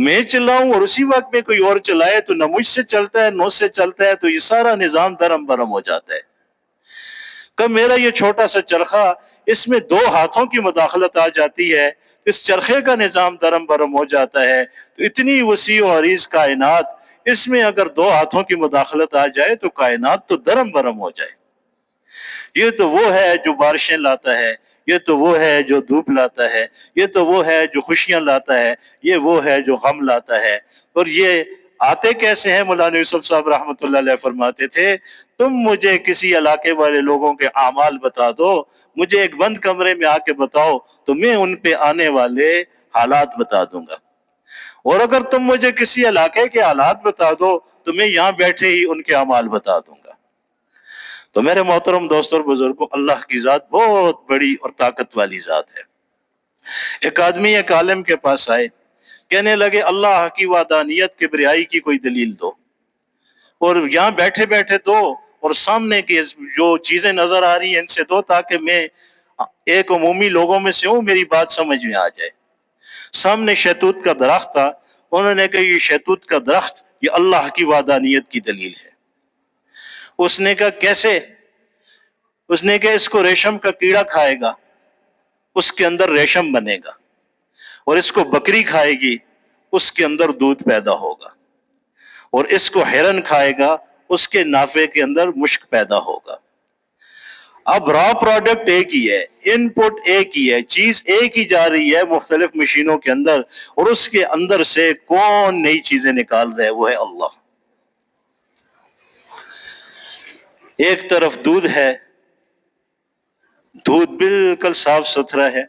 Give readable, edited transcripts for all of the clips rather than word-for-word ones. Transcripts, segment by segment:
میں چلاؤں اور اسی وقت میں کوئی اور چلائے تو نہ مجھ سے چلتا ہے نہ اس سے چلتا ہے، تو یہ سارا نظام درم برم ہو جاتا ہے۔ کب میرا یہ چھوٹا سا چرخہ، اس میں 2 ہاتھوں کی مداخلت آ جاتی ہے، اس چرخے کا نظام درم برم ہو جاتا ہے۔ تو اتنی وسیع و عریض کائنات، اس میں اگر 2 ہاتھوں کی مداخلت آ جائے تو کائنات تو درم برم ہو جائے۔ یہ تو وہ ہے جو بارشیں لاتا ہے، یہ تو وہ ہے جو دھوپ لاتا ہے، یہ تو وہ ہے جو خوشیاں لاتا ہے، یہ وہ ہے جو غم لاتا ہے۔ اور یہ آتے کیسے ہیں؟ مولانا یوسف صاحب رحمۃ اللہ علیہ فرماتے تھے، تم مجھے کسی علاقے والے لوگوں کے اعمال بتا دو، مجھے ایک بند کمرے میں آ کے بتاؤ، تو میں ان پہ آنے والے حالات بتا دوں گا۔ اور اگر تم مجھے کسی علاقے کے حالات بتا دو تو میں یہاں بیٹھے ہی ان کے اعمال بتا دوں گا۔ تو میرے محترم دوستوں اور بزرگوں، اللہ کی ذات بہت بڑی اور طاقت والی ذات ہے۔ ایک آدمی ایک عالم کے پاس آئے، کہنے لگے اللہ کی وحدانیت کبریائی کی کوئی دلیل دو، اور یہاں بیٹھے بیٹھے دو، اور سامنے کی جو چیزیں نظر آ رہی ہیں ان سے دو، تاکہ میں ایک عمومی لوگوں میں سے ہوں، میری بات سمجھ میں آ جائے۔ سامنے شہتوت کا درخت تھا، انہوں نے کہا یہ شہتوت کا درخت یہ اللہ کی وحدانیت کی دلیل ہے۔ اس نے کہا کیسے؟ اس نے کہا اس کو ریشم کا کیڑا کھائے گا، اس کے اندر ریشم بنے گا، اور اس کو بکری کھائے گی، اس کے اندر دودھ پیدا ہوگا، اور اس کو ہرن کھائے گا، اس کے نافے کے اندر مشک پیدا ہوگا۔ اب را پروڈکٹ ایک ہی ہے، ان پٹ ایک ہی ہے، چیز ایک ہی جا رہی ہے مختلف مشینوں کے اندر، اور اس کے اندر سے کون نئی چیزیں نکال رہے؟ وہ ہے اللہ۔ ایک طرف دودھ ہے، دودھ بالکل صاف ستھرا ہے،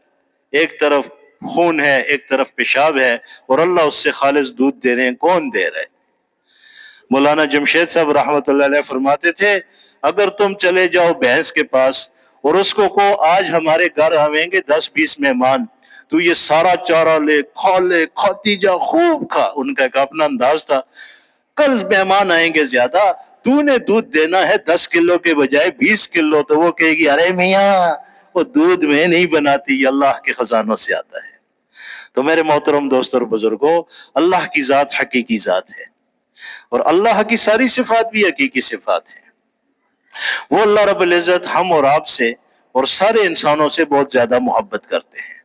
ایک طرف خون ہے، ایک طرف پیشاب ہے، اور اللہ اس سے خالص دودھ دے رہے ہیں۔ کون دے رہے؟ مولانا جمشید صاحب رحمۃ اللہ علیہ فرماتے تھے، اگر تم چلے جاؤ بھینس کے پاس اور اس کو کہو آج ہمارے گھر آئیں گے 10-20 مہمان، تو یہ سارا چارہ لے، کھا لے، کھاتی جا، خوب کھا۔ ان کا ایک اپنا انداز تھا، کل مہمان آئیں گے زیادہ، تو نے دودھ دینا ہے 10 کلو کے بجائے 20 کلو، تو وہ کہے گی ارے میاں وہ دودھ میں نہیں بناتی، یہ اللہ کے خزانوں سے آتا ہے۔ تو میرے محترم دوست اور بزرگوں، اللہ کی ذات حقیقی ذات ہے، اور اللہ کی ساری صفات بھی حقیقی صفات ہیں۔ وہ اللہ رب العزت ہم اور آپ سے اور سارے انسانوں سے بہت زیادہ محبت کرتے ہیں۔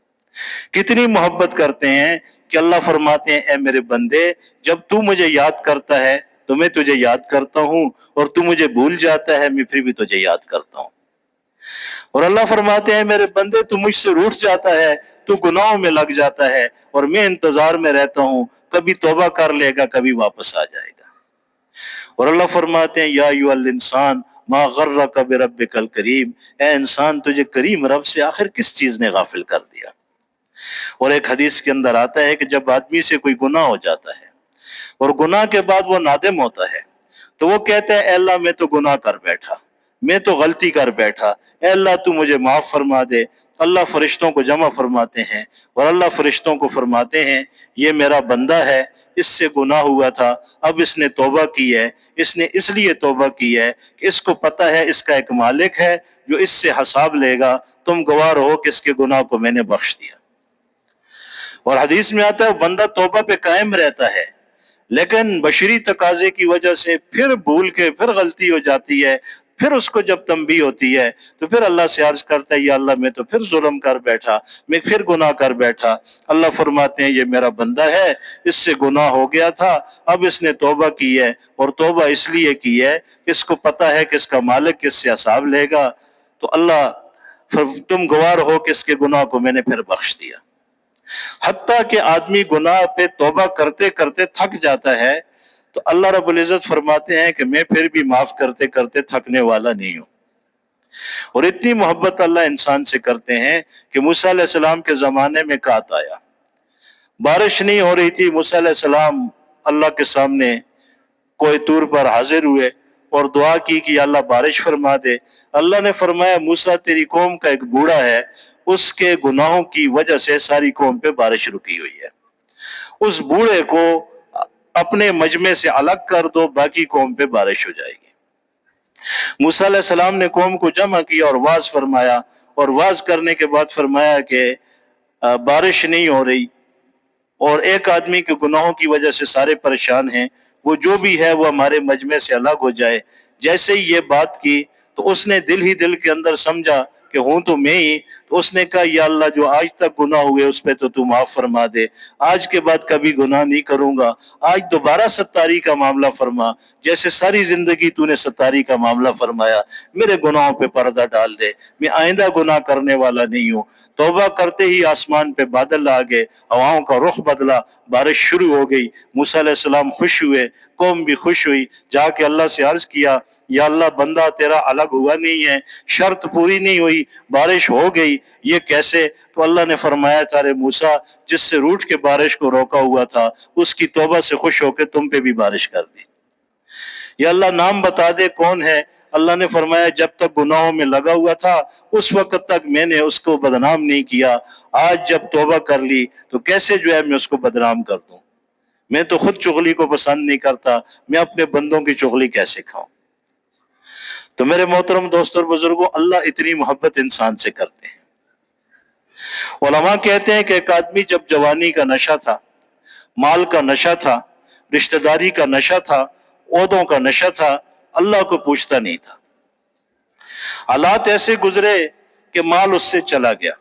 کتنی محبت کرتے ہیں کہ اللہ فرماتے ہیں اے میرے بندے، جب تو مجھے یاد کرتا ہے تو میں تجھے یاد کرتا ہوں، اور تو مجھے بھول جاتا ہے میں پھر بھی تجھے یاد کرتا ہوں۔ اور اللہ فرماتے ہیں میرے بندے تو مجھ سے روٹھ جاتا ہے، تو گناہوں میں لگ جاتا ہے، اور میں انتظار میں رہتا ہوں، کبھی توبہ کر لے گا، کبھی واپس آ جائے گا۔ اور اللہ فرماتے ہیں یا ایھا الانسان ما غرک بربک الکریم، اے انسان تجھے کریم رب سے آخر کس چیز نے غافل کر دیا۔ اور ایک حدیث کے اندر آتا ہے کہ جب آدمی سے کوئی گناہ ہو جاتا ہے اور گناہ کے بعد وہ نادم ہوتا ہے، تو وہ کہتا ہے اے اللہ میں تو گناہ کر بیٹھا، میں تو غلطی کر بیٹھا، اے اللہ تو مجھے معاف فرما دے۔ اللہ فرشتوں کو جمع فرماتے ہیں، اور اللہ فرشتوں کو فرماتے ہیں یہ میرا بندہ ہے، اس سے گناہ ہوا تھا، اب اس نے توبہ کی ہے، اس نے اس لیے توبہ کی ہے کہ اس کو پتہ ہے اس کا ایک مالک ہے جو اس سے حساب لے گا، تم گواہ رہو کہ اس کے گناہ کو میں نے بخش دیا۔ اور حدیث میں آتا ہے وہ بندہ توبہ پہ قائم رہتا ہے، لیکن بشری تقاضے کی وجہ سے پھر بھول کے پھر غلطی ہو جاتی ہے، پھر اس کو جب تنبیہ ہوتی ہے تو پھر اللہ سے عرض کرتا ہے یا اللہ میں تو پھر ظلم کر بیٹھا، میں پھر گناہ کر بیٹھا۔ اللہ فرماتے ہیں یہ میرا بندہ ہے، اس سے گناہ ہو گیا تھا، اب اس نے توبہ کی ہے، اور توبہ اس لیے کی ہے کہ اس کو پتہ ہے کہ اس کا مالک کس سے حساب لے گا، تو اللہ تم گواہ ہو کہ اس کے گناہ کو میں نے پھر بخش دیا۔ حتیٰ کہ آدمی گناہ پہ توبہ کرتے کرتے تھک جاتا ہے تو اللہ رب العزت فرماتے ہیں کہ میں پھر بھی معاف کرتے کرتے تھکنے والا نہیں ہوں۔ اور اتنی محبت اللہ انسان سے کرتے ہیں کہ موسیٰ علیہ السلام کے زمانے میں قحط آیا، بارش نہیں ہو رہی تھی، موسیٰ علیہ السلام اللہ کے سامنے کوہ طور پر حاضر ہوئے اور دعا کی کہ یا اللہ بارش فرما دے۔ اللہ نے فرمایا موسیٰ تیری قوم کا ایک بوڑھا ہے، اس کے گناہوں کی وجہ سے ساری قوم پہ بارش رکی ہوئی ہے، اس بوڑھے کو اپنے مجمع سے الگ کر دو، باقی قوم پہ بارش ہو جائے گی۔ موسیٰ علیہ السلام نے قوم کو جمع کیا اور واعظ فرمایا، اور واعظ کرنے کے بعد فرمایا کہ بارش نہیں ہو رہی، اور ایک آدمی کے گناہوں کی وجہ سے سارے پریشان ہیں، وہ جو بھی ہے وہ ہمارے مجمع سے الگ ہو جائے۔ جیسے ہی یہ بات کی تو اس نے دل ہی دل کے اندر سمجھا کہ ہوں تو میں ہی، تو اس نے کہا یا اللہ جو آج تک گناہ ہوئے اس پہ تو معاف فرما دے، آج کے بعد کبھی گناہ نہیں کروں گا، آج دوبارہ ستاری کا معاملہ فرما، جیسے ساری زندگی تو نے ستاری کا معاملہ فرمایا، میرے گناہوں پہ پردہ ڈال دے، میں آئندہ گناہ کرنے والا نہیں ہوں۔ توبہ کرتے ہی آسمان پہ بادل آ گئے، ہواؤں کا رخ بدلا، بارش شروع ہو گئی، موسیٰ علیہ السلام خوش ہوئے، قوم بھی خوش ہوئی، جا کے اللہ سے عرض کیا یا اللہ بندہ تیرا الگ ہوا نہیں ہے، شرط پوری نہیں ہوئی، بارش ہو گئی، یہ کیسے؟ تو اللہ نے فرمایا تارے موسیٰ جس سے روٹ کے بارش کو روکا ہوا تھا اس کی توبہ سے خوش ہو کے تم پہ بھی بارش کر دی۔ یا اللہ نام بتا دے کون ہے؟ اللہ نے فرمایا جب تک گناہوں میں لگا ہوا تھا اس وقت تک میں نے اس کو بدنام نہیں کیا، آج جب توبہ کر لی تو کیسے جو ہے میں اس کو بدنام کر دوں؟ میں تو خود چغلی کو پسند نہیں کرتا، میں اپنے بندوں کی چغلی کیسے کھاؤں؟ تو میرے محترم دوستوں اور بزرگوں، اللہ اتنی محبت انسان سے کرتے ہیں۔ علماء کہتے ہیں کہ ایک آدمی جب جوانی کا نشہ تھا، مال کا نشہ تھا، رشتہ داری کا نشہ تھا، عہدوں کا نشہ تھا، اللہ کو پوچھتا نہیں تھا۔ حالات ایسے گزرے کہ مال اس سے چلا گیا،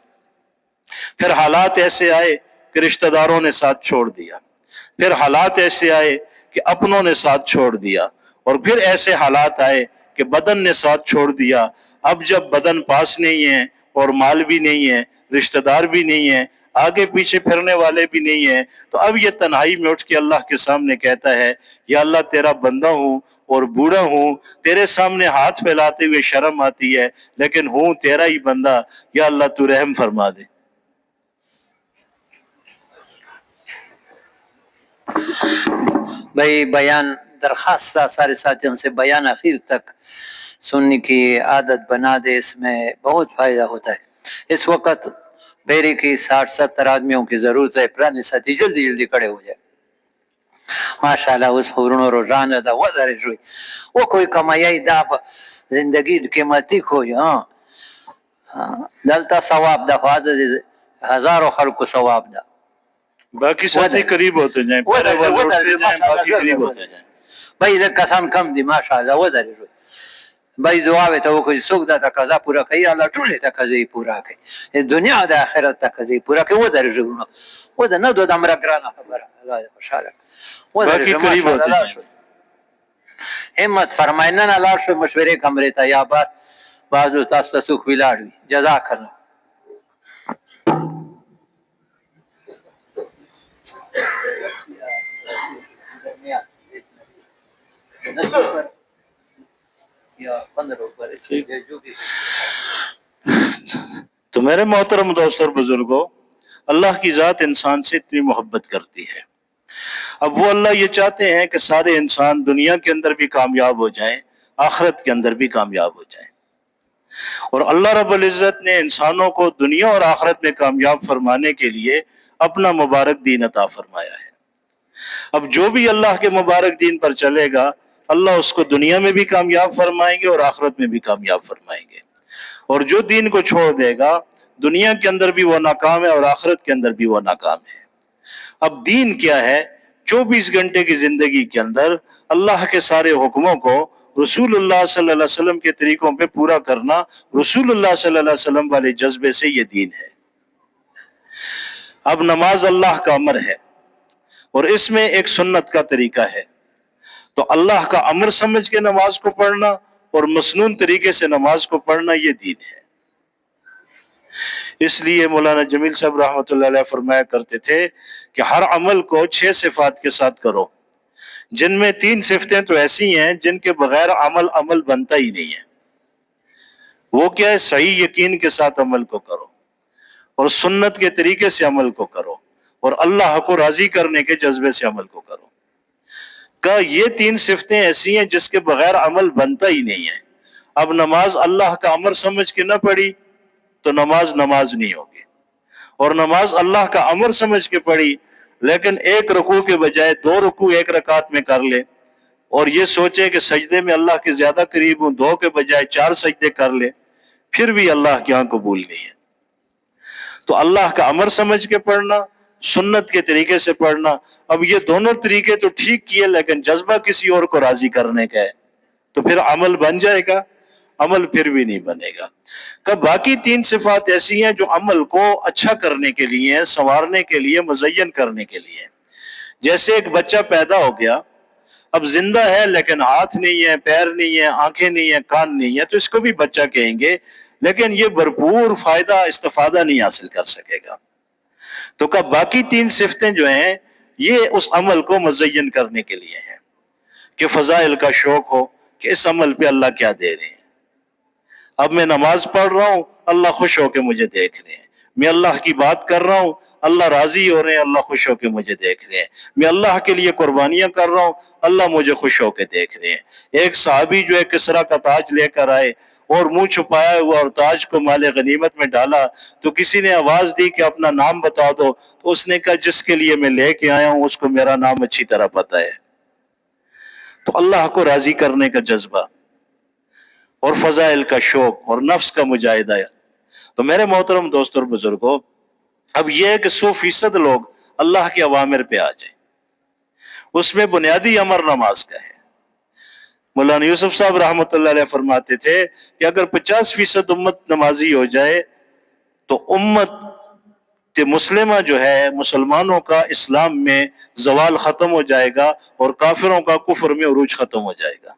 پھر حالات ایسے آئے کہ رشتہ داروں نے ساتھ چھوڑ دیا، پھر حالات ایسے آئے کہ اپنوں نے ساتھ چھوڑ دیا، اور پھر ایسے حالات آئے کہ بدن نے ساتھ چھوڑ دیا۔ اب جب بدن پاس نہیں ہے اور مال بھی نہیں ہے، رشتہ دار بھی نہیں ہے، آگے پیچھے پھرنے والے بھی نہیں ہیں، تو اب یہ تنہائی میں اٹھ کے اللہ کے سامنے کہتا ہے یا اللہ تیرا بندہ ہوں اور بوڑھا ہوں، تیرے سامنے ہاتھ پھیلاتے ہوئے شرم آتی ہے، لیکن ہوں تیرا ہی بندہ، یا اللہ تو رحم فرما دے۔ بھائی بیان درخواست تھا سارے ساتھیوں سے، بیان اخیر تک سننے کی عادت بنا دے، اس میں بہت فائدہ ہوتا ہے۔ اس وقت بیری کی 60-70 آدمیوں کی ضرورت ہے، پرانے ساتھی جلدی جلدی کھڑے ہو جائے۔ ماشاءاللہ اس خورنو روزانہ دا وزر جوئی وہ کوئی کمائی دا زندگی قیمتی کوئی دلتا ثواب دا خواہد ہزاروں خلق کو ثواب دا، باقی ساتھی قریب ہوتے جائیں، پہلے والے اٹھتے جائیں، باقی قریب ہوتے جائیں۔ بھائی ادھر کسان کم دی ماشاءاللہ وزر جوئی بھائی دعاوے تا وہ کوئی سوک دا تا قضا پورا کئی، اللہ ٹولی تا قضی پورا کئی، دنیا دا آخرت تا قضی پورا کئی، وہ در جوئی وہ در ندو دا مرا گرانا خبر اللہ دا خوشحالا باقی قریب ہوتے جائیں۔ ہمت فرمائنن اللہ شو مشورے کمرے تا یا بار بازو تاستا سوک ویلاڑوی، جزاک اللہ۔ تو میرے محترم دوست اور بزرگوں، اللہ کی ذات انسان سے اتنی محبت کرتی ہے، اب وہ اللہ یہ چاہتے ہیں کہ سارے انسان دنیا کے اندر بھی کامیاب ہو جائیں، آخرت کے اندر بھی کامیاب ہو جائیں، اور اللہ رب العزت نے انسانوں کو دنیا اور آخرت میں کامیاب فرمانے کے لیے اپنا مبارک دین عطا فرمایا ہے۔ اب جو بھی اللہ کے مبارک دین پر چلے گا اللہ اس کو دنیا میں بھی کامیاب فرمائیں گے اور آخرت میں بھی کامیاب فرمائیں گے، اور جو دین کو چھوڑ دے گا دنیا کے اندر بھی وہ ناکام ہے اور آخرت کے اندر بھی وہ ناکام ہے۔ اب دین کیا ہے؟ 24 گھنٹے کی زندگی کے اندر اللہ کے سارے حکموں کو رسول اللہ صلی اللہ علیہ وسلم کے طریقوں پہ پورا کرنا، رسول اللہ صلی اللہ علیہ وسلم والے جذبے سے یہ دین ہے۔ اب نماز اللہ کا امر ہے اور اس میں ایک سنت کا طریقہ ہے، تو اللہ کا امر سمجھ کے نماز کو پڑھنا اور مسنون طریقے سے نماز کو پڑھنا یہ دین ہے۔ اس لیے مولانا جمیل صاحب رحمۃ اللہ علیہ فرمایا کرتے تھے کہ ہر عمل کو 6 صفات کے ساتھ کرو، جن میں 3 صفتیں تو ایسی ہیں جن کے بغیر عمل بنتا ہی نہیں ہے۔ وہ کیا ہے؟ صحیح یقین کے ساتھ عمل کو کرو، اور سنت کے طریقے سے عمل کو کرو، اور اللہ کو راضی کرنے کے جذبے سے عمل کو کرو۔ کہ یہ 3 صفتیں ایسی ہیں جس کے بغیر عمل بنتا ہی نہیں ہے۔ اب نماز اللہ کا امر سمجھ کے نہ پڑھی تو نماز نہیں ہوگی، اور نماز اللہ کا امر سمجھ کے پڑھی لیکن 1 رکوع کے بجائے 2 رکوع 1 رکعت میں کر لے، اور یہ سوچے کہ سجدے میں اللہ کے زیادہ قریب ہوں، 2 کے بجائے 4 سجدے کر لے، پھر بھی اللہ کے ہاں قبول نہیں ہے۔ تو اللہ کا امر سمجھ کے پڑھنا، سنت کے طریقے سے پڑھنا. اب یہ دونوں طریقے تو ٹھیک کیے لیکن جذبہ کسی اور کو راضی کرنے کا ہے تو پھر عمل بن جائے گا؟ عمل پھر بھی نہیں بنے گا. کہ باقی 3 صفات ایسی ہیں جو عمل کو اچھا کرنے کے لیے، سنوارنے کے لیے، مزین کرنے کے لیے. جیسے ایک بچہ پیدا ہو گیا، اب زندہ ہے لیکن ہاتھ نہیں ہے، پیر نہیں ہے، آنکھیں نہیں ہیں، کان نہیں ہے، تو اس کو بھی بچہ کہیں گے لیکن یہ بھرپور فائدہ استفادہ نہیں حاصل کر سکے گا. تو کہ باقی 3 صفتیں جو ہیں یہ اس عمل کو مزین کرنے کے لیے ہیں کہ فضائل کا شوق ہو کہ اس عمل پہ اللہ کیا دے رہے ہیں. اب میں نماز پڑھ رہا ہوں، اللہ خوش ہو کے مجھے دیکھ رہے ہیں. میں اللہ کی بات کر رہا ہوں، اللہ راضی ہو رہے ہیں، اللہ خوش ہو کے مجھے دیکھ رہے ہیں. میں اللہ کے لیے قربانیاں کر رہا ہوں، اللہ مجھے خوش ہو کے دیکھ رہے ہیں. ایک صحابی جو ہے کسرا کا تاج لے کر آئے اور منہ چھپایا ہوا اور تاج کو مال غنیمت میں ڈالا تو کسی نے آواز دی کہ اپنا نام بتا دو، تو اس نے کہا جس کے لیے میں لے کے آیا ہوں اس کو میرا نام اچھی طرح پتہ ہے. تو اللہ کو راضی کرنے کا جذبہ اور فضائل کا شوق اور نفس کا مجاہدہ. تو میرے محترم دوست اور بزرگوں، اب یہ ہے کہ 100% لوگ اللہ کے اوامر پہ آ جائیں. اس میں بنیادی امر نماز کا ہے. مولانا یوسف صاحب رحمۃ اللہ علیہ فرماتے تھے کہ اگر 50% امت نمازی ہو جائے تو امت مسلمہ جو ہے، مسلمانوں کا اسلام میں زوال ختم ہو جائے گا اور کافروں کا کفر میں عروج ختم ہو جائے گا.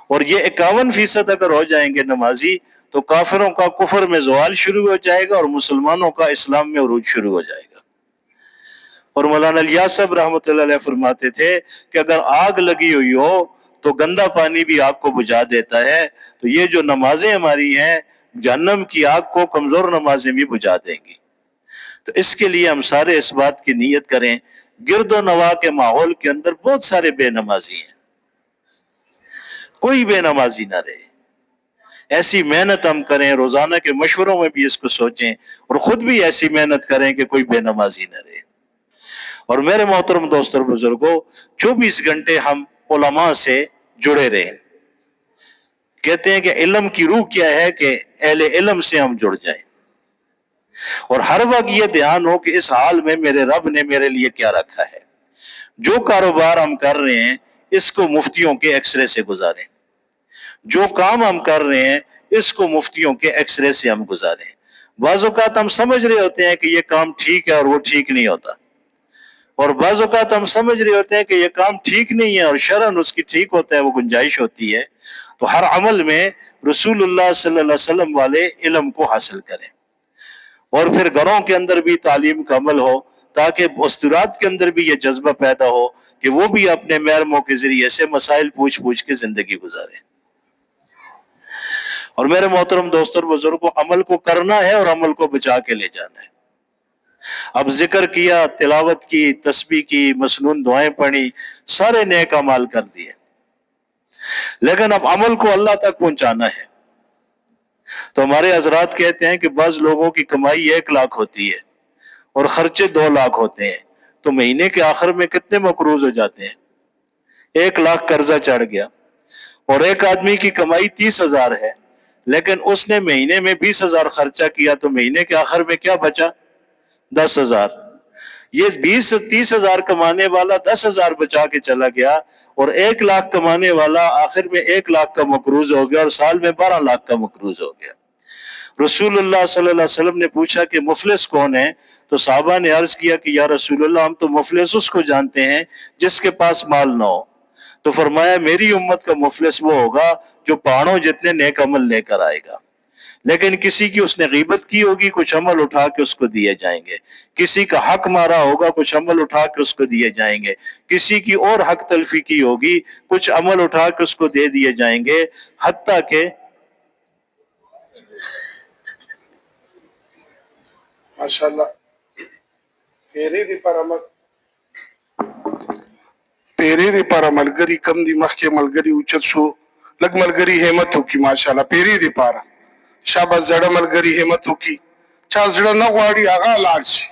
اور یہ 51% اگر ہو جائیں گے نمازی تو کافروں کا کفر میں زوال شروع ہو جائے گا اور مسلمانوں کا اسلام میں عروج شروع ہو جائے گا. اور مولانا الیاس صاحب رحمۃ اللہ علیہ فرماتے تھے کہ اگر آگ لگی ہوئی ہو تو گندا پانی بھی آگ کو بجھا دیتا ہے. تو یہ جو نمازیں ہماری ہیں جہنم کی آگ کو کمزور نمازیں بھی بجھا دیں گی. تو اس کے لیے ہم سارے اس بات کی نیت کریں. گرد و نواح کے ماحول کے اندر بہت سارے بے نمازی ہیں، کوئی بے نمازی نہ رہے. ایسی محنت ہم کریں، روزانہ کے مشوروں میں بھی اس کو سوچیں اور خود بھی ایسی محنت کریں کہ کوئی بے نمازی نہ رہے. اور میرے محترم دوست اور بزرگوں، 24 گھنٹے ہم علماء سے جڑے رہیں. کہتے ہیں کہ علم کی روح کیا ہے کہ اہل علم سے ہم جڑ جائیں اور ہر وقت یہ دھیان ہو کہ اس حال میں میرے رب نے میرے لیے کیا رکھا ہے. جو کاروبار ہم کر رہے ہیں اس کو مفتیوں کے ایکس رے سے گزاریں. جو کام ہم کر رہے ہیں اس کو مفتیوں کے ایکس رے سے ہم گزاریں. بعض اوقات ہم سمجھ رہے ہوتے ہیں کہ یہ کام ٹھیک ہے اور وہ ٹھیک نہیں ہوتا، اور بعض اوقات ہم سمجھ رہے ہوتے ہیں کہ یہ کام ٹھیک نہیں ہے اور شرعاً اس کی ٹھیک ہوتا ہے، وہ گنجائش ہوتی ہے. تو ہر عمل میں رسول اللہ صلی اللہ علیہ وسلم والے علم کو حاصل کریں اور پھر گھروں کے اندر بھی تعلیم کا عمل ہو تاکہ مستورات کے اندر بھی یہ جذبہ پیدا ہو کہ وہ بھی اپنے محرموں کے ذریعے سے مسائل پوچھ کے زندگی گزاریں. اور میرے محترم دوست اور بزرگوں، عمل کو کرنا ہے اور عمل کو بچا کے لے جانا ہے. اب ذکر کیا، تلاوت کی، تسبیح کی، مسنون دعائیں پڑھی، سارے نیک اعمال کر دیے، لیکن اب عمل کو اللہ تک پہنچانا ہے. تو ہمارے حضرات کہتے ہیں کہ بعض لوگوں کی کمائی 1 لاکھ ہوتی ہے اور خرچے 2 لاکھ ہوتے ہیں، تو مہینے کے آخر میں کتنے مقروض ہو جاتے ہیں؟ 1 لاکھ قرضہ چڑھ گیا. اور ایک آدمی کی کمائی 30,000 ہے لیکن اس نے مہینے میں 20,000 خرچہ کیا تو مہینے کے آخر میں کیا بچا؟ 10,000. یہ 30,000 کمانے والا 10,000 بچا کے چلا گیا اور 1 لاکھ کمانے والا آخر میں 1 لاکھ کا مقروض ہو گیا اور سال میں 12 لاکھ کا مقروض ہو گیا. رسول اللہ صلی اللہ علیہ وسلم نے پوچھا کہ مفلس کون ہے؟ تو صحابہ نے عرض کیا کہ یا رسول اللہ ہم تو مفلس اس کو جانتے ہیں جس کے پاس مال نہ ہو. تو فرمایا میری امت کا مفلس وہ ہوگا جو پہاڑوں جتنے نیک عمل لے کر آئے گا، لیکن کسی کی اس نے غیبت کی ہوگی، کچھ عمل اٹھا کے اس کو دیے جائیں گے. کسی کا حق مارا ہوگا، کچھ عمل اٹھا کے اس کو دیے جائیں گے. کسی کی اور حق تلفی کی ہوگی، کچھ عمل اٹھا کے اس کو دے دیے جائیں گے. حتیٰ کہ ماشاءاللہ پیری دی پر ملګری کم دی مخکې ملګری اوچت شو، لږ ملګری همت وکړي. ماشاءالله پیری دی پاره شاباس، زړه ملګری همت وکړي. چا زړه نه غواړي هغه لاړ شي،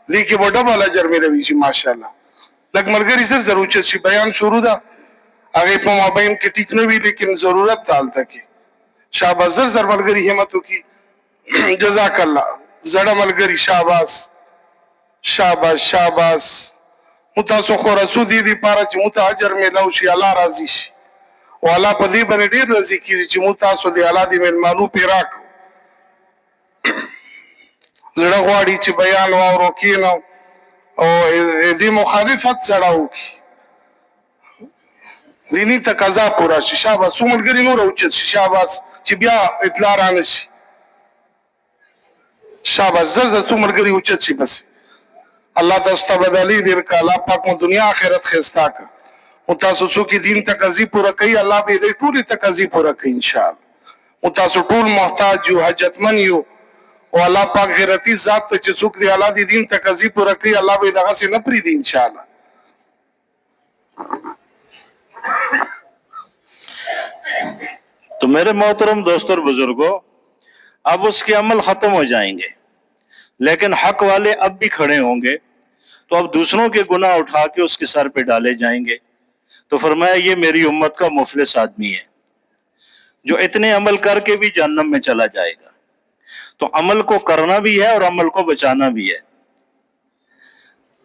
دې کې به ډبل اجر ملوي شي. ماشاءالله لږ ملګری زر زر اوچت شي. بیان شروع ده، هغې په مابین کې ټیک نه وي لیکن ضرورت ده هلته کې. شاباس زر زر ملګری همت وکړي. جزاک الله. زړه ملګری شاباس. شاباس شاباس متاسو خو رسول دی دی پاره چې متاجر میلاو شي الله راضي شي او الله په دې باندې ډیر راضي کیږي چې متاسو دی الله دې مېلمانو پیراک زړه غواړي چې بیان واورو کینو او دې مخالفت سره وکړي دینی تقاضا پورا شي شاباس څومره نور اوچت شي شاباس چې بیا اطلاع را نشي شاباس زړه څومره اوچت شي بس اللہ تاسو ته بدلی درکا الله پاک مو دنیا آخرت خستا کا متاسو څو کې دین تقاضی پورا کوي الله به دې ټولي تقاضی پورا کوي ان شاء الله متاسو ټول محتاج یو حاجتمن یو او الله پاک غیرتی ذات ته چې څوک دی الله دې دین تقاضی پورا کوي الله به دغه سي نه پری دي ان شاء الله تو میرے محترم دوستوں اور بزرگوں اب اس کے عمل ختم ہو جائیں گے لیکن حق والے اب بھی کھڑے ہوں گے تو اب دوسروں کے گناہ اٹھا کے اس کے سر پہ ڈالے جائیں گے تو فرمایا یہ میری امت کا مفلس آدمی ہے جو اتنے عمل کر کے بھی جہنم میں چلا جائے گا تو عمل کو کرنا بھی ہے اور عمل کو بچانا بھی ہے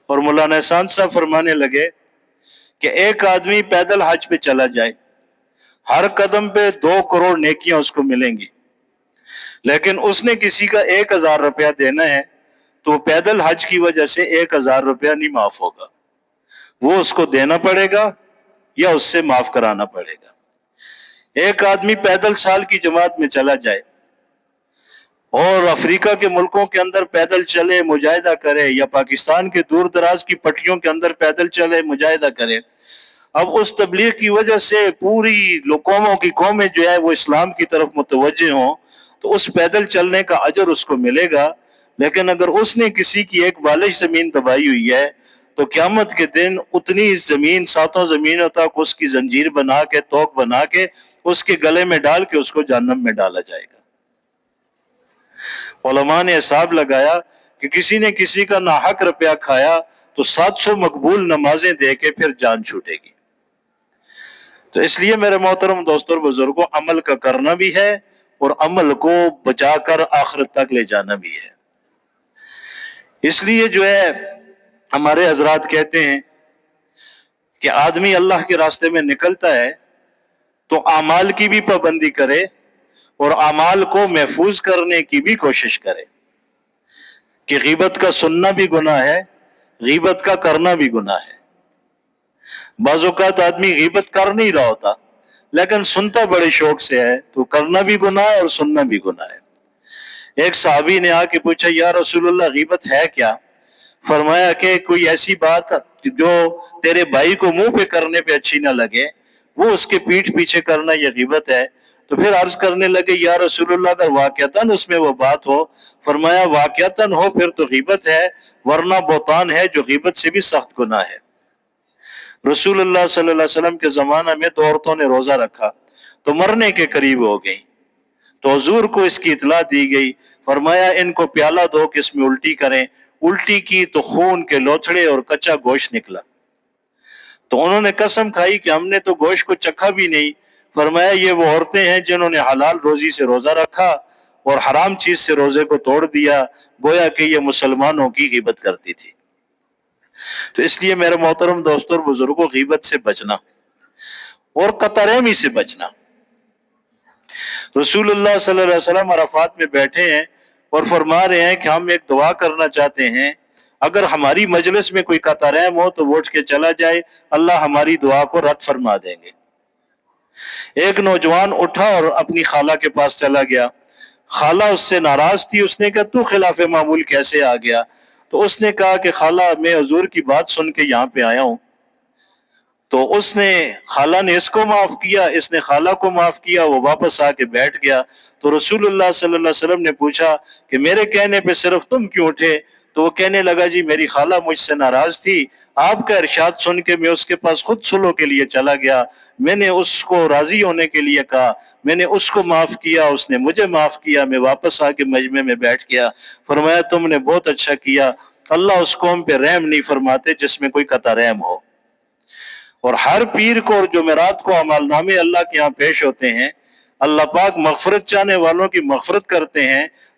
اور مولانا احسان صاحب فرمانے لگے کہ ایک آدمی پیدل حج پہ چلا جائے ہر قدم پہ 2 کروڑ نیکیاں اس کو ملیں گی لیکن اس نے کسی کا 1000 روپیہ دینا ہے تو پیدل حج کی وجہ سے 1000 روپیہ نہیں معاف ہوگا وہ اس کو دینا پڑے گا یا اس سے معاف کرانا پڑے گا ایک آدمی پیدل سال کی جماعت میں چلا جائے اور افریقہ کے ملکوں کے اندر پیدل چلے مجاہدہ کرے یا پاکستان کے دور دراز کی پٹیوں کے اندر پیدل چلے مجاہدہ کرے اب اس تبلیغ کی وجہ سے پوری قوموں کی قومیں جو ہے وہ اسلام کی طرف متوجہ ہوں تو اس پیدل چلنے کا اجر اس کو ملے گا لیکن اگر اس نے کسی کی ایک بالش زمین دبائی ہوئی ہے تو قیامت کے دن اتنی زمین 7 زمینوں تک اس کی زنجیر بنا کے توق بنا کے اس کے گلے میں ڈال کے اس کو جہنم میں ڈالا جائے گا علماء نے حساب لگایا کہ کسی نے کسی کا ناحق روپیہ کھایا تو 700 مقبول نمازیں دے کے پھر جان چھوٹے گی تو اس لیے میرے محترم دوستوں بزرگوں عمل کا کرنا بھی ہے اور عمل کو بچا کر آخرت تک لے جانا بھی ہے اس لیے جو ہے ہمارے حضرات کہتے ہیں کہ آدمی اللہ کے راستے میں نکلتا ہے تو اعمال کی بھی پابندی کرے اور اعمال کو محفوظ کرنے کی بھی کوشش کرے کہ غیبت کا سننا بھی گناہ ہے غیبت کا کرنا بھی گناہ ہے بعض اوقات آدمی غیبت کر نہیں رہا ہوتا لیکن سنتا بڑے شوق سے ہے تو کرنا بھی گناہ ہے اور سننا بھی گناہ ہے ایک صحابی نے آ کے پوچھا یا رسول اللہ غیبت ہے کیا فرمایا کہ کوئی ایسی بات جو تیرے بھائی کو منہ پہ کرنے پہ اچھی نہ لگے وہ اس کے پیٹھ پیچھے کرنا یہ غیبت ہے تو پھر عرض کرنے لگے یا رسول اللہ اگر واقعتاً اس میں وہ بات ہو فرمایا واقعتاً ہو پھر تو غیبت ہے ورنہ بہتان ہے جو غیبت سے بھی سخت گناہ ہے رسول اللہ صلی اللہ علیہ وسلم کے زمانہ میں 2 عورتوں نے روزہ رکھا تو مرنے کے قریب ہو گئی تو حضور کو اس کی اطلاع دی گئی فرمایا ان کو پیالہ دو کہ اس میں الٹی کریں الٹی کی تو خون کے لوتھڑے اور کچا گوشت نکلا تو انہوں نے قسم کھائی کہ ہم نے تو گوشت کو چکھا بھی نہیں فرمایا یہ وہ عورتیں ہیں جنہوں نے حلال روزی سے روزہ رکھا اور حرام چیز سے روزے کو توڑ دیا گویا کہ یہ مسلمانوں کی غیبت کرتی تھی تو اس لیے میرے محترم دوستوں اور بزرگوں غیبت سے بچنا اور قطع رحمی سے بچنا رسول اللہ صلی اللہ علیہ وسلم عرفات میں بیٹھے ہیں اور فرما رہے ہیں کہ ہم ایک دعا کرنا چاہتے ہیں اگر ہماری مجلس میں کوئی قطع رحم ہو تو وہ اٹھ کے چلا جائے اللہ ہماری دعا کو رد فرما دیں گے ایک نوجوان اٹھا اور اپنی خالہ کے پاس چلا گیا خالہ اس سے ناراض تھی اس نے کہا تو خلاف معمول کیسے آ گیا تو اس نے کہا کہ خالہ میں حضور کی بات سن کے یہاں پہ آیا ہوں تو اس نے خالہ نے اس کو معاف کیا اس نے خالہ کو معاف کیا وہ واپس آ کے بیٹھ گیا تو رسول اللہ صلی اللہ علیہ وسلم نے پوچھا کہ میرے کہنے پہ صرف تم کیوں اٹھے تو وہ کہنے لگا جی میری خالہ مجھ سے ناراض تھی آپ کا ارشاد سن کے میں اس کے پاس خود صلح کے لیے چلا گیا میں نے اس کو راضی ہونے کے لیے کہا میں نے اس کو معاف کیا اس نے مجھے معاف کیا میں واپس آ کے مجمع میں بیٹھ گیا فرمایا تم نے بہت اچھا کیا اللہ اس قوم پہ رحم نہیں فرماتے جس میں کوئی قطع رحم ہو اور ہر پیر کو اور جمعرات کو اعمال نامے اللہ کے ہاں پیش ہوتے ہیں اللہ پاک مغفرت چاہنے والوں کی مغفرت کرتے ہیں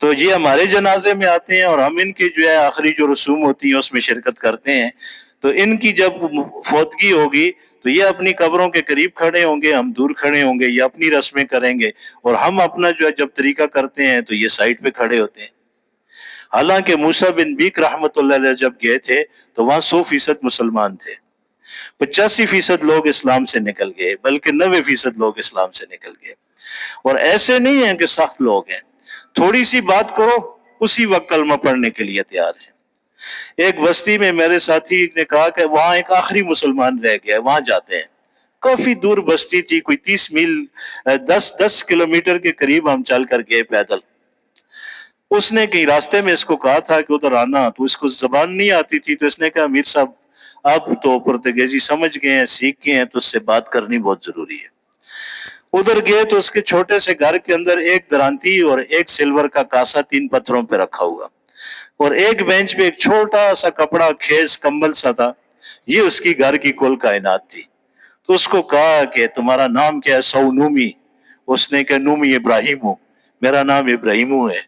تو یہ ہمارے جنازے میں آتے ہیں اور ہم ان کی جو ہے آخری جو رسوم ہوتی ہیں اس میں شرکت کرتے ہیں. تو ان کی جب فوتگی ہوگی تو یہ اپنی قبروں کے قریب کھڑے ہوں گے, ہم دور کھڑے ہوں گے, یہ اپنی رسمیں کریں گے, اور ہم اپنا جو ہے جب طریقہ کرتے ہیں تو یہ سائٹ پہ کھڑے ہوتے ہیں. حالانکہ موسیٰ بن بیک رحمۃ اللہ علیہ جب گئے تھے تو وہاں 100% مسلمان تھے, 85% لوگ اسلام سے نکل گئے, بلکہ 90% لوگ اسلام سے نکل گئے. اور ایسے نہیں ہیں کہ سخت لوگ ہیں, تھوڑی سی بات کرو اسی وقت کلمہ پڑھنے کے لیے تیار ہیں. ایک بستی میں میرے ساتھی نے کہا کہ وہاں ایک آخری مسلمان رہ گیا, وہاں جاتے ہیں. کافی دور بستی تھی, کوئی 30 میل 10 کلومیٹر کے قریب ہم چل کر گئے پیدل. اس نے کہیں راستے میں اس کو کہا تھا کہ ادھر آنا, تو اس کو زبان نہیں آتی تھی, تو اس نے کہا امیر صاحب آپ تو پرتگیزی سمجھ گئے ہیں, سیکھ گئے ہیں, تو اس سے بات کرنی بہت ضروری ہے. ادھر گئے تو اس کے چھوٹے سے گھر کے اندر ایک درانتی اور ایک سلور کا کاسا 3 پتھروں پہ رکھا ہوا, اور ایک بینچ پہ ایک چھوٹا سا کپڑا خیز کمبل سا تھا. یہ اس کی گھر کی کل کائنات تھی. تو اس کو کہا کہ تمہارا نام کیا ہے؟ سو نومی. اس نے کہا نومی ابراہیم ہوں. میرا نام ابراہیم ہے.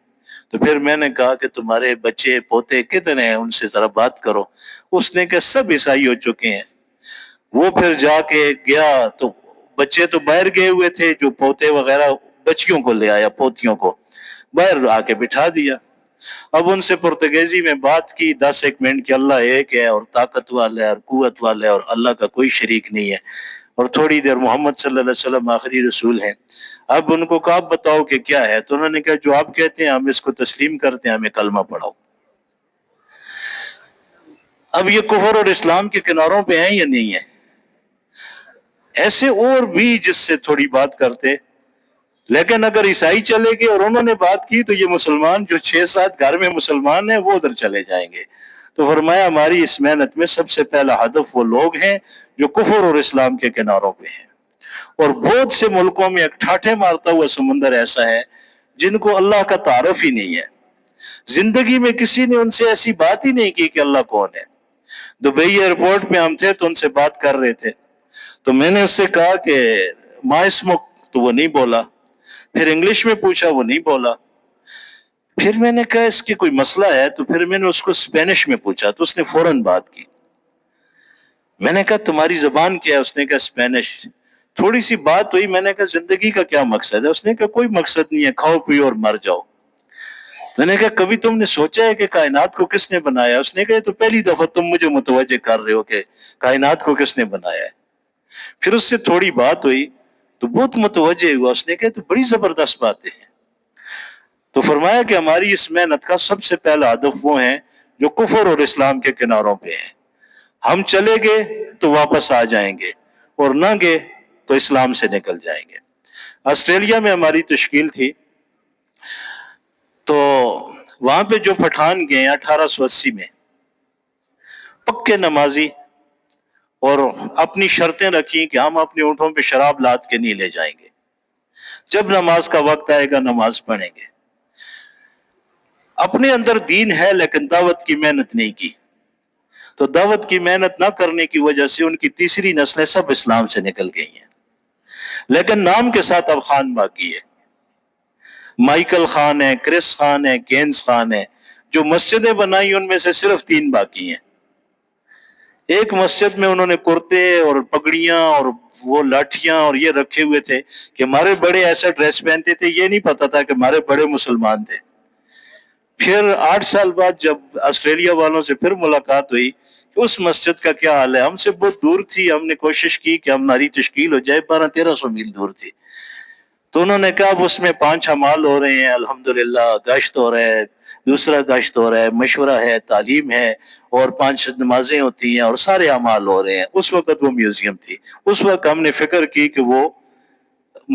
تو پھر میں نے کہا کہ تمہارے بچے پوتے کتنے ہیں, ان سے ذرا بات کرو. اس نے کہا سب عیسائی ہو چکے ہیں. وہ پھر جا کے گیا تو بچے تو باہر گئے ہوئے تھے, جو پوتے وغیرہ بچیوں کو لے آیا, پوتیوں کو باہر آ کے بٹھا دیا. اب ان سے پرتگیزی میں بات کی 10 منٹ کی, اللہ ایک ہے اور طاقت والا ہے اور قوت والا ہے اور اللہ کا کوئی شریک نہیں ہے, اور تھوڑی دیر محمد صلی اللہ علیہ وسلم آخری رسول ہیں. اب ان کو کہا آپ بتاؤ کہ کیا ہے, تو انہوں نے کہا جو آپ کہتے ہیں ہم اس کو تسلیم کرتے ہیں, ہمیں کلمہ پڑھاؤ. اب یہ کفر اور اسلام کے کناروں پہ ہیں یا نہیں ہے؟ ایسے اور بھی جس سے تھوڑی بات کرتے, لیکن اگر عیسائی چلے گئے اور انہوں نے بات کی تو یہ مسلمان جو 6-7 گھر میں مسلمان ہیں وہ ادھر چلے جائیں گے. تو فرمایا ہماری اس محنت میں سب سے پہلا ہدف وہ لوگ ہیں جو کفر اور اسلام کے کناروں پہ ہیں. اور بہت سے ملکوں میں ایک ٹھاٹھے مارتا ہوا سمندر ایسا ہے جن کو اللہ کا تعارف ہی نہیں ہے. زندگی میں کسی نے ان سے ایسی بات ہی نہیں کی کہ اللہ کون ہے. دبئی ایئرپورٹ پہ ہم تھے تو ان سے بات کر رہے تھے, تو میں نے اس سے کہا کہ ما اسمک, تو وہ نہیں بولا. پھر انگلش میں پوچھا, وہ نہیں بولا. پھر میں نے کہا اس کی کوئی مسئلہ ہے, تو پھر میں نے اس کو اسپینش میں پوچھا, تو اس نے فوراً بات کی. میں نے کہا تمہاری زبان کیا ہے؟ اس نے کہا اسپینش. تھوڑی سی بات ہوئی, میں نے کہا زندگی کا کیا مقصد ہے؟ اس نے کہا کوئی مقصد نہیں ہے, کھاؤ پیو اور مر جاؤ. میں نے کہا کبھی تم نے سوچا ہے کہ کائنات کو کس نے بنایا؟ اس نے کہا تو پہلی دفعہ تم مجھے متوجہ کر رہے ہو کہ کائنات کو کس نے بنایا ہے. پھر اس سے تھوڑی بات ہوئی تو بہت متوجہ ہوا. اس نے کہا تو بڑی زبردست باتیں ہیں. تو فرمایا کہ ہماری اس محنت کا سب سے پہلا ہدف وہ ہیں جو کفر اور اسلام کے کناروں پہ ہیں. ہم چلے گئے تو واپس آ جائیں گے, اور نہ گئے تو اسلام سے نکل جائیں گے. آسٹریلیا میں ہماری تشکیل تھی, تو وہاں پہ جو پٹھان گئے 1880 میں, پکے نمازی, اور اپنی شرطیں رکھی کہ ہم اپنے اونٹوں پہ شراب لاد کے نہیں لے جائیں گے, جب نماز کا وقت آئے گا نماز پڑھیں گے. اپنے اندر دین ہے لیکن دعوت کی محنت نہیں کی, تو دعوت کی محنت نہ کرنے کی وجہ سے ان کی تیسری نسلیں سب اسلام سے نکل گئی ہیں. لیکن نام کے ساتھ اب خان باقی ہے. مائیکل خان ہے, کرس خان ہے, کینز خان ہے. جو مسجدیں بنائی ان میں سے صرف 3 باقی ہیں. ایک مسجد میں انہوں نے کرتے اور پگڑیاں اور وہ لاٹھیاں اور یہ رکھے ہوئے تھے کہ ہمارے بڑے ایسا ڈریس پہنتے تھے, یہ نہیں پتا تھا کہ ہمارے بڑے مسلمان تھے. پھر 8 سال بعد جب آسٹریلیا والوں سے پھر ملاقات ہوئی کہ اس مسجد کا کیا حال ہے, ہم سے بہت دور تھی, ہم نے کوشش کی کہ ہماری تشکیل ہو جائے, 1200-1300 میل دور تھی. تو انہوں نے کہا اب اس میں 5 اعمال ہو رہے ہیں, الحمدللہ گشت ہو رہا ہے, دوسرا گشت ہو رہا ہے, مشورہ ہے, تعلیم ہے, اور 5 نمازیں ہوتی ہیں, اور سارے اعمال ہو رہے ہیں. اس وقت وہ میوزیم تھی. اس وقت ہم نے فکر کی کہ وہ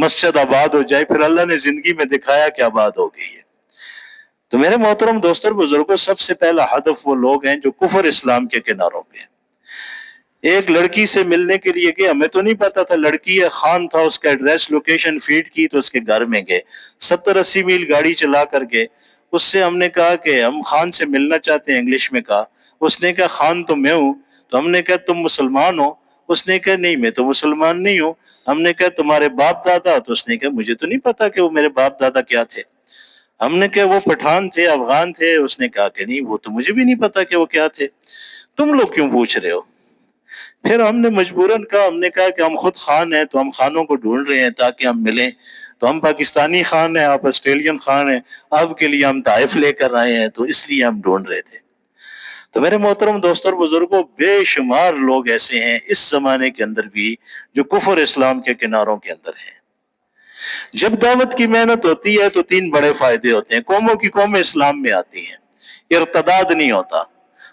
مسجد آباد ہو جائے, پھر اللہ نے زندگی میں دکھایا کہ آباد ہو گئی ہے. تو میرے محترم دوستوں بزرگوں, سب سے پہلا ہدف وہ لوگ ہیں جو کفر اسلام کے کناروں پہ ہیں. ایک لڑکی سے ملنے کے لیے گئے, ہمیں تو نہیں پتا تھا لڑکی ہے, خان تھا, اس کا ایڈریس لوکیشن فیڈ کی تو اس کے گھر میں گئے, 70-80 میل گاڑی چلا کر گئے. اس سے ہم نے کہا کہ ہم خان سے ملنا چاہتے ہیں, انگلش میں کہا. اس نے کہا خان تو میں ہوں. تو ہم نے کہا تم مسلمان ہو؟ اس نے کہا نہیں میں تو مسلمان نہیں ہوں. ہم نے کہا تمہارے باپ دادا؟ تو اس نے کہا مجھے تو نہیں پتا کہ وہ میرے باپ دادا کیا تھے. ہم نے کہا وہ پٹھان تھے، افغان تھے؟ اس نے کہا کہ نہیں، وہ تو مجھے بھی نہیں پتا کہ وہ کیا تھے، تم لوگ کیوں پوچھ رہے ہو؟ پھر ہم نے مجبوراً کہا، ہم نے کہا کہ ہم خود خان ہیں تو ہم خانوں کو ڈھونڈ رہے ہیں تاکہ ہم ملیں، تو ہم پاکستانی خان ہیں، آپ آسٹریلین خان ہیں، آپ کے لیے ہم طائف لے کر آئے ہیں، تو اس لیے ہم ڈھونڈ رہے تھے۔ تو میرے محترم دوستوں اور بزرگوں، بے شمار لوگ ایسے ہیں اس زمانے کے اندر بھی جو کفر اسلام کے کناروں کے اندر ہیں۔ جب دعوت کی محنت ہوتی ہے تو تین بڑے فائدے ہوتے ہیں۔ قوموں کی قومیں اسلام میں آتی ہیں، ارتداد نہیں ہوتا،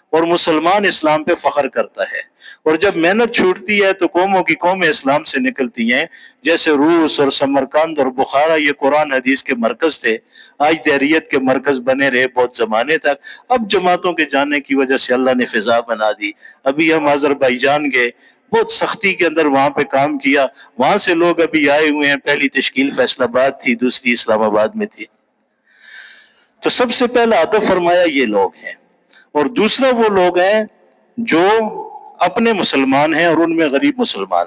اور مسلمان اسلام پہ فخر کرتا ہے۔ اور جب محنت چھوٹتی ہے تو قوموں کی قومیں اسلام سے نکلتی ہیں، جیسے روس اور سمرقند اور بخارا، یہ قرآن حدیث کے مرکز تھے، آج دہریت کے مرکز بنے رہے بہت زمانے تک۔ اب جماعتوں کے جانے کی وجہ سے اللہ نے فضا بنا دی۔ ابھی ہم آذربائیجان گئے، بہت سختی کے اندر وہاں پہ کام کیا، وہاں سے لوگ ابھی آئے ہوئے ہیں۔ پہلی تشکیل فیصل آباد تھی، دوسری اسلام آباد میں تھی۔ تو سب سے پہلا ہدف فرمایا یہ لوگ ہیں، اور دوسرا وہ لوگ ہیں جو اپنے مسلمان ہیں اور ان میں غریب مسلمان۔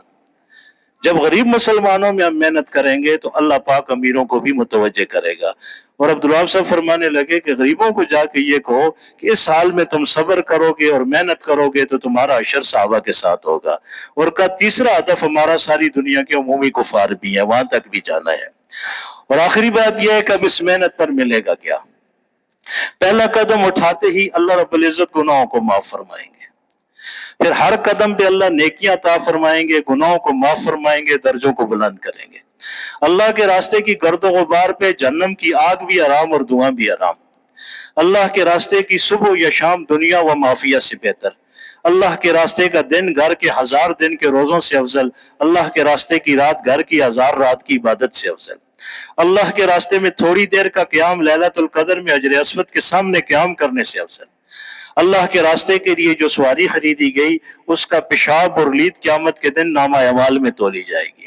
جب غریب مسلمانوں میں ہم محنت کریں گے تو اللہ پاک امیروں کو بھی متوجہ کرے گا۔ اور عبدالوہاب صاحب فرمانے لگے کہ غریبوں کو جا کے یہ کہو کہ اس حال میں تم صبر کرو گے اور محنت کرو گے تو تمہارا حشر صحابہ کے ساتھ ہوگا۔ اور کا تیسرا ہدف ہمارا ساری دنیا کے عمومی کفار بھی ہیں، وہاں تک بھی جانا ہے۔ اور آخری بات یہ ہے کہ اب اس محنت پر ملے گا کیا؟ پہلا قدم اٹھاتے ہی اللہ رب العزت گناہوں کو معاف فرمائیں گے، پھر ہر قدم پہ اللہ نیکیاں عطا فرمائیں گے، گناہوں کو معاف فرمائیں گے، درجوں کو بلند کریں گے۔ اللہ کے راستے کی گرد و غبار پہ جہنم کی آگ بھی آرام اور دھواں بھی آرام۔ اللہ کے راستے کی صبح یا شام دنیا و معافیہ سے بہتر۔ اللہ کے راستے کا دن گھر کے 1000 دن کے روزوں سے افضل۔ اللہ کے راستے کی رات گھر کی 1000 رات کی عبادت سے افضل۔ اللہ کے راستے میں تھوڑی دیر کا قیام لیلۃ القدر میں حجر اسود کے سامنے قیام کرنے سے افضل۔ اللہ کے راستے کے لیے جو سواری خریدی گئی اس کا پیشاب اور لید قیامت کے دن نامہ اعمال میں تولی جائے گی۔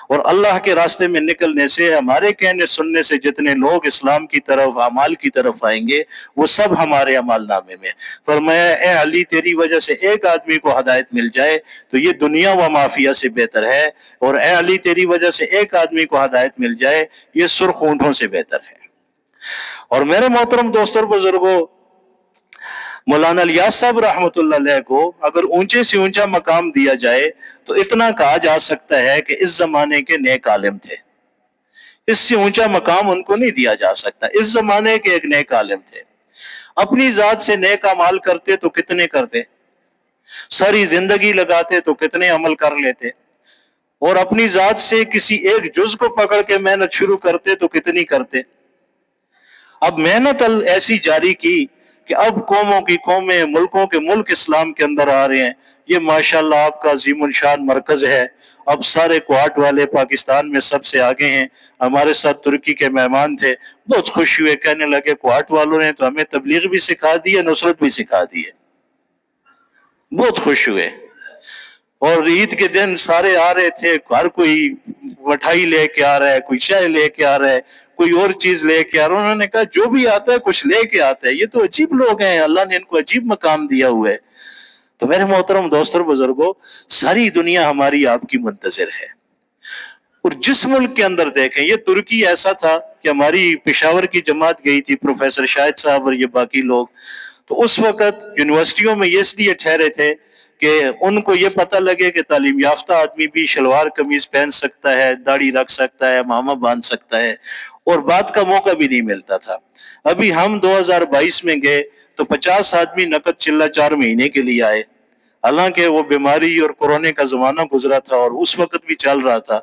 اور اللہ کے راستے میں نکلنے سے، ہمارے کہنے سننے سے جتنے لوگ اسلام کی طرف، اعمال کی طرف آئیں گے وہ سب ہمارے اعمال نامے میں۔ فرمایا اے علی، تیری وجہ سے ایک آدمی کو ہدایت مل جائے تو یہ دنیا و معافیہ سے بہتر ہے، اور اے علی تیری وجہ سے ایک آدمی کو ہدایت مل جائے یہ سرخ اونٹوں سے بہتر ہے۔ اور میرے محترم دوستوں اور بزرگوں، مولانا الیاس صاحب رحمۃ اللہ علیہ کو اگر اونچے سے اونچا مقام دیا جائے تو اتنا کہا جا سکتا ہے کہ اس زمانے کے نیک عالم تھے۔ اس سے اونچا مقام ان کو نہیں دیا جا سکتا۔ اس زمانے کے ایک نیک عالم تھے، اپنی ذات سے نیک اعمال کرتے تو کتنے کرتے، ساری زندگی لگاتے تو کتنے عمل کر لیتے، اور اپنی ذات سے کسی ایک جز کو پکڑ کے محنت شروع کرتے تو کتنی کرتے۔ اب محنت ایسی جاری کی کہ اب قوموں کی قومیں، ملکوں کے ملک اسلام کے اندر آ رہے ہیں۔ یہ ماشاءاللہ آپ کا عظیم الشان مرکز ہے۔ اب سارے کوارٹ والے پاکستان میں سب سے آگے ہیں۔ ہمارے ساتھ ترکی کے مہمان تھے، بہت خوش ہوئے، کہنے لگے کوارٹ والوں نے تو ہمیں تبلیغ بھی سکھا دی ہے، نصرت بھی سکھا دی ہے۔ بہت خوش ہوئے۔ اور عید کے دن سارے آ رہے تھے، ہر کوئی مٹھائی لے کے آ رہا ہے، کوئی چائے لے کے آ رہا ہے، کوئی اور چیز لے کے آ رہا ہے۔ انہوں نے کہا جو بھی آتا ہے کچھ لے کے آتا ہے، یہ تو عجیب لوگ ہیں، اللہ نے ان کو عجیب مقام دیا ہوا ہے۔ تو میرے محترم دوستوں بزرگوں، ساری دنیا ہماری آپ کی منتظر ہے۔ اور جس ملک کے اندر دیکھیں، یہ ترکی ایسا تھا کہ ہماری پشاور کی جماعت گئی تھی، پروفیسر شاہد صاحب اور یہ باقی لوگ، تو اس وقت یونیورسٹیوں میں یہ اس لیے ٹھہرے تھے کہ ان کو یہ پتہ لگے کہ تعلیم یافتہ آدمی بھی شلوار قمیض پہن سکتا ہے، داڑھی رکھ سکتا ہے، امامہ باندھ سکتا ہے، اور بات کا موقع بھی نہیں ملتا تھا۔ ابھی ہم 2022 میں گئے تو 50 آدمی نقد چلہ 4 مہینے کے لیے آئے، حالانکہ وہ بیماری اور کورونا کا زمانہ گزرا تھا اور اس وقت بھی چل رہا تھا۔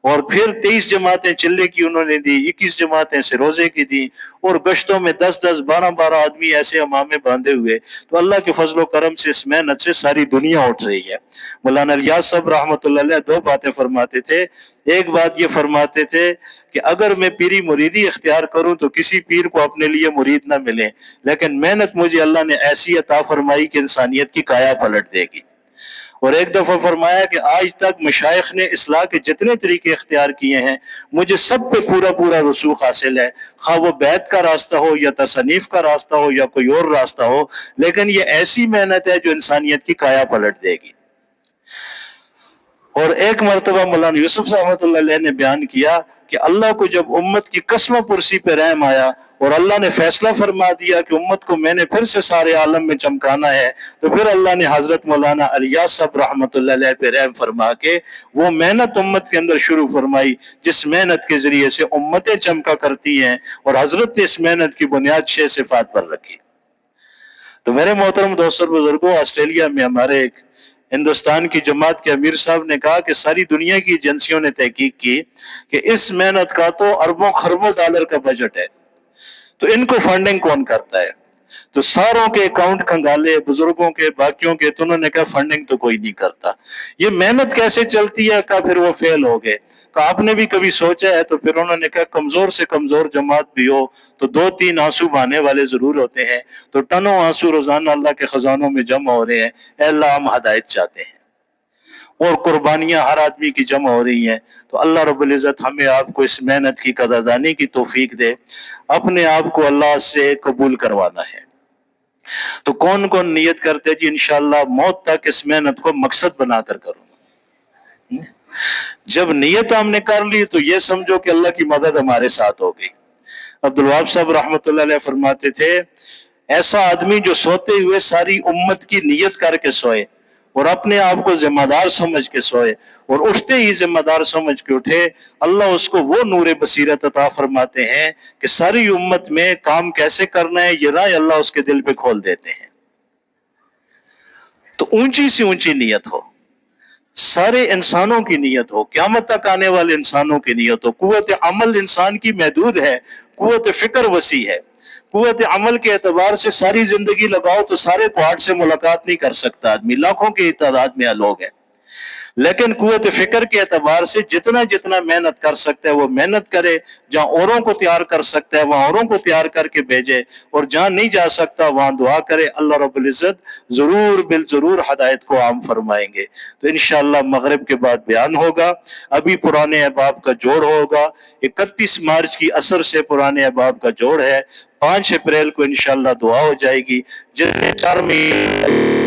اور پھر 23 جماعتیں چلے کی انہوں نے دی، 21 جماعتیں سے روزے کی دی، اور گشتوں میں 10-10 12-12 آدمی ایسے امامے باندھے ہوئے۔ تو اللہ کے فضل و کرم سے اس محنت سے ساری دنیا اٹھ رہی ہے۔ مولانا الیاس صاحب رحمۃ اللہ علیہ 2 باتیں فرماتے تھے۔ ایک بات یہ فرماتے تھے کہ اگر میں پیری مریدی اختیار کروں تو کسی پیر کو اپنے لیے مرید نہ ملے، لیکن محنت مجھے اللہ نے ایسی عطا فرمائی کہ انسانیت کی کایا پلٹ دے گی۔ اور ایک دفعہ فرمایا کہ آج تک مشائخ نے اصلاح کے جتنے طریقے اختیار کیے ہیں مجھے سب پہ پورا رسوخ حاصل ہے، خواہ وہ بیعت کا راستہ ہو یا تصنیف کا راستہ ہو یا کوئی اور راستہ ہو، لیکن یہ ایسی محنت ہے جو انسانیت کی کایا پلٹ دے گی۔ اور ایک مرتبہ مولانا یوسف صاحب رحمۃ اللہ علیہ نے بیان کیا کہ اللہ کو جب امت کی قسم پرسی پہ رحم آیا اور اللہ نے فیصلہ فرما دیا کہ امت کو میں نے پھر سے سارے عالم میں چمکانا ہے، تو پھر اللہ نے حضرت مولانا الیاس صاحب رحمۃ اللہ علیہ پہ رحم فرما کے وہ محنت امت کے اندر شروع فرمائی، جس محنت کے ذریعے سے امتیں چمکا کرتی ہیں، اور حضرت نے اس محنت کی بنیاد 6 صفات پر رکھی۔ تو میرے محترم دوستوں بزرگوں، آسٹریلیا میں ہمارے ایک ہندوستان کی جماعت کے امیر صاحب نے کہا کہ ساری دنیا کی ایجنسیوں نے تحقیق کی کہ اس محنت کا تو اربوں خربوں ڈالر کا بجٹ ہے، تو ان کو فنڈنگ کون کرتا ہے؟ تو ساروں کے اکاؤنٹ کھنگالے، بزرگوں کے، باقیوں کے، تو انہوں نے کہا فنڈنگ تو کوئی نہیں کرتا۔ یہ محنت کیسے چلتی ہے؟ کہا پھر وہ فیل ہو گئے۔ کہا آپ نے بھی کبھی سوچا ہے؟ تو پھر انہوں نے کہا کمزور سے کمزور جماعت بھی ہو تو 2-3 آنسو بہانے والے ضرور ہوتے ہیں، تو ٹنوں آنسو روزانہ اللہ کے خزانوں میں جمع ہو رہے ہیں۔ اے اللہ ہم ہدایت چاہتے ہیں، اور قربانیاں ہر آدمی کی جمع ہو رہی ہیں، تو اللہ رب العزت ہمیں آپ کو اس محنت کی قدردانی کی توفیق دے، اپنے آپ کو اللہ سے قبول کروانا ہے۔ تو کون کون نیت کرتے جی انشاءاللہ موت تک اس محنت کو مقصد بنا کر کروں؟ جب نیت ہم نے کر لی تو یہ سمجھو کہ اللہ کی مدد ہمارے ساتھ ہو گئی۔ عبدالوہاب صاحب رحمۃ اللہ علیہ فرماتے تھے، ایسا آدمی جو سوتے ہوئے ساری امت کی نیت کر کے سوئے اور اپنے آپ کو ذمہ دار سمجھ کے سوئے اور اٹھتے ہی ذمہ دار سمجھ کے اٹھے، اللہ اس کو وہ نور بصیرت عطا فرماتے ہیں کہ ساری امت میں کام کیسے کرنا ہے یہ رائے اللہ اس کے دل پہ کھول دیتے ہیں۔ تو اونچی سی اونچی نیت ہو، سارے انسانوں کی نیت ہو، قیامت تک آنے والے انسانوں کی نیت ہو۔ قوت عمل انسان کی محدود ہے، قوت فکر وسیع ہے۔ قوت عمل کے اعتبار سے ساری زندگی لگاؤ تو سارے کوہاٹ سے ملاقات نہیں کر سکتا آدمی، لاکھوں کی تعداد میں لوگ ہیں، لیکن قوت فکر کے اعتبار سے جتنا جتنا محنت کر سکتا ہے وہ محنت کرے، جہاں اوروں کو تیار کر سکتا ہے وہاں اوروں کو تیار کر کے بھیجے، اور جہاں نہیں جا سکتا وہاں دعا کرے، اللہ رب العزت ضرور بالضرور ہدایت کو عام فرمائیں گے۔ تو انشاءاللہ مغرب کے بعد بیان ہوگا، ابھی پرانے احباب کا جوڑ ہوگا، 31 مارچ کی عصر سے پرانے احباب کا جوڑ ہے، 5 اپریل کو انشاءاللہ دعا ہو جائے گی، جس میں 4 مہینے